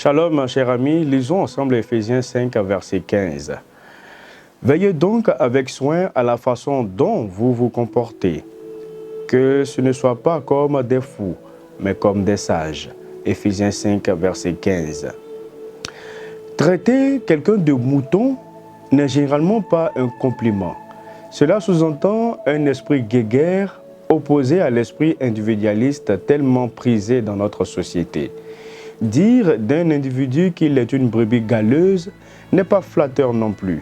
Shalom, chers amis, lisons ensemble Éphésiens 5, verset 15. Veillez donc avec soin à la façon dont vous vous comportez, que ce ne soit pas comme des fous, mais comme des sages. Éphésiens 5, verset 15. Traiter quelqu'un de mouton n'est généralement pas un compliment. Cela sous-entend un esprit guéguerre opposé à l'esprit individualiste tellement prisé dans notre société. Dire d'un individu qu'il est une brebis galeuse n'est pas flatteur non plus.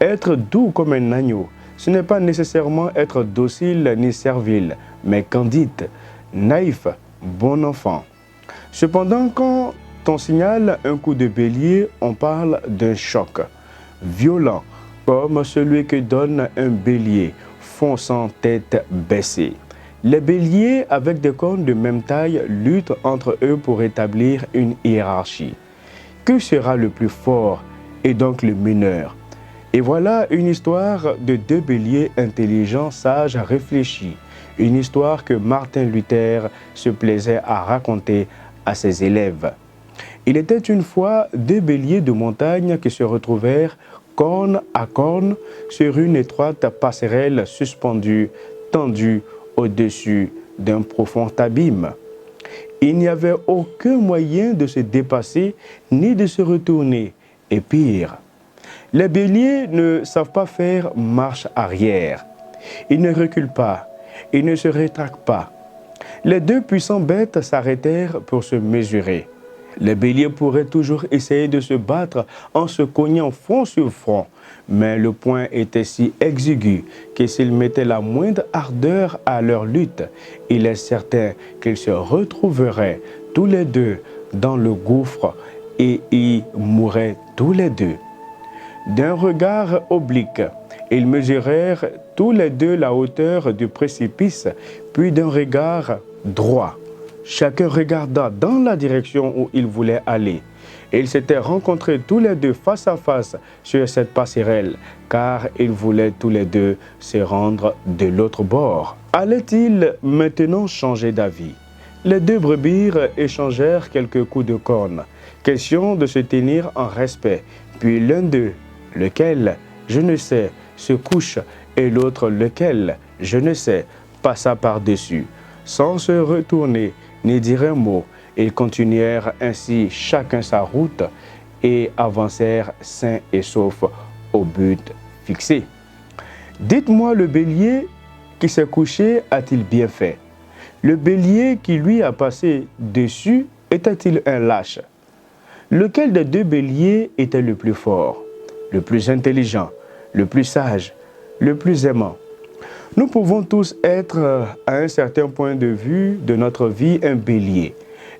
Être doux comme un agneau, ce n'est pas nécessairement être docile ni servile, mais candide, naïf, bon enfant. Cependant, quand on signale un coup de bélier, on parle d'un choc violent, comme celui que donne un bélier, fonçant tête baissée. Les béliers, avec des cornes de même taille, luttent entre eux pour établir une hiérarchie. Que sera le plus fort et donc le mineur? Et voilà une histoire de deux béliers intelligents, sages, réfléchis. Une histoire que Martin Luther se plaisait à raconter à ses élèves. Il était une fois deux béliers de montagne qui se retrouvèrent corne à corne sur une étroite passerelle suspendue, tendue au-dessus d'un profond abîme. Il n'y avait aucun moyen de se dépasser ni de se retourner. Et pire, les béliers ne savent pas faire marche arrière. Ils ne reculent pas, ils ne se rétractent pas. Les deux puissants bêtes s'arrêtèrent pour se mesurer. Les béliers pourraient toujours essayer de se battre en se cognant front sur front, mais le point était si exigu que s'ils mettaient la moindre ardeur à leur lutte, il est certain qu'ils se retrouveraient tous les deux dans le gouffre et y mourraient tous les deux. D'un regard oblique, ils mesurèrent tous les deux la hauteur du précipice, puis d'un regard droit. Chacun regarda dans la direction où il voulait aller. Ils s'étaient rencontrés tous les deux face à face sur cette passerelle, car ils voulaient tous les deux se rendre de l'autre bord. Allait-il maintenant changer d'avis? Les deux brebis échangèrent quelques coups de corne. Question de se tenir en respect. Puis l'un d'eux, lequel, je ne sais, se couche, et l'autre, lequel, je ne sais, passa par-dessus. Sans se retourner, ni dire un mot, ils continuèrent ainsi chacun sa route et avancèrent sains et saufs au but fixé. Dites-moi, le bélier qui s'est couché a-t-il bien fait? Le bélier qui lui a passé dessus était-il un lâche? Lequel des deux béliers était le plus fort, le plus intelligent, le plus sage, le plus aimant? Nous pouvons tous être, à un certain point de vue de notre vie, un bélier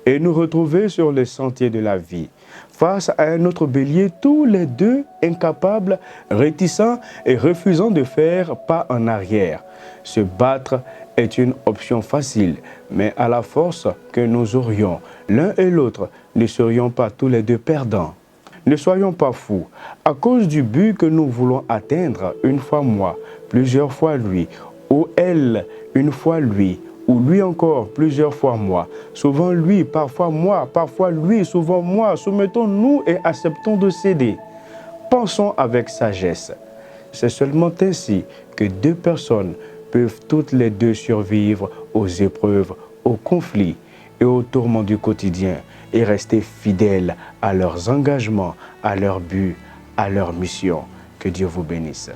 et nous retrouver sur le sentier de la vie, face à un autre bélier, tous les deux incapables, réticents et refusant de faire pas en arrière. Se battre est une option facile, mais à la force que nous aurions, l'un et l'autre, ne serions pas tous les deux perdants. Ne soyons pas fous. À cause du but que nous voulons atteindre, une fois moi, plusieurs fois lui, ou elle, une fois lui, ou lui encore, plusieurs fois moi, souvent lui, parfois lui, souvent moi, soumettons-nous et acceptons de céder. Pensons avec sagesse. C'est seulement ainsi que deux personnes peuvent toutes les deux survivre aux épreuves, aux conflits et aux tourments du quotidien et rester fidèles à leurs engagements, à leur but, à leur mission. Que Dieu vous bénisse.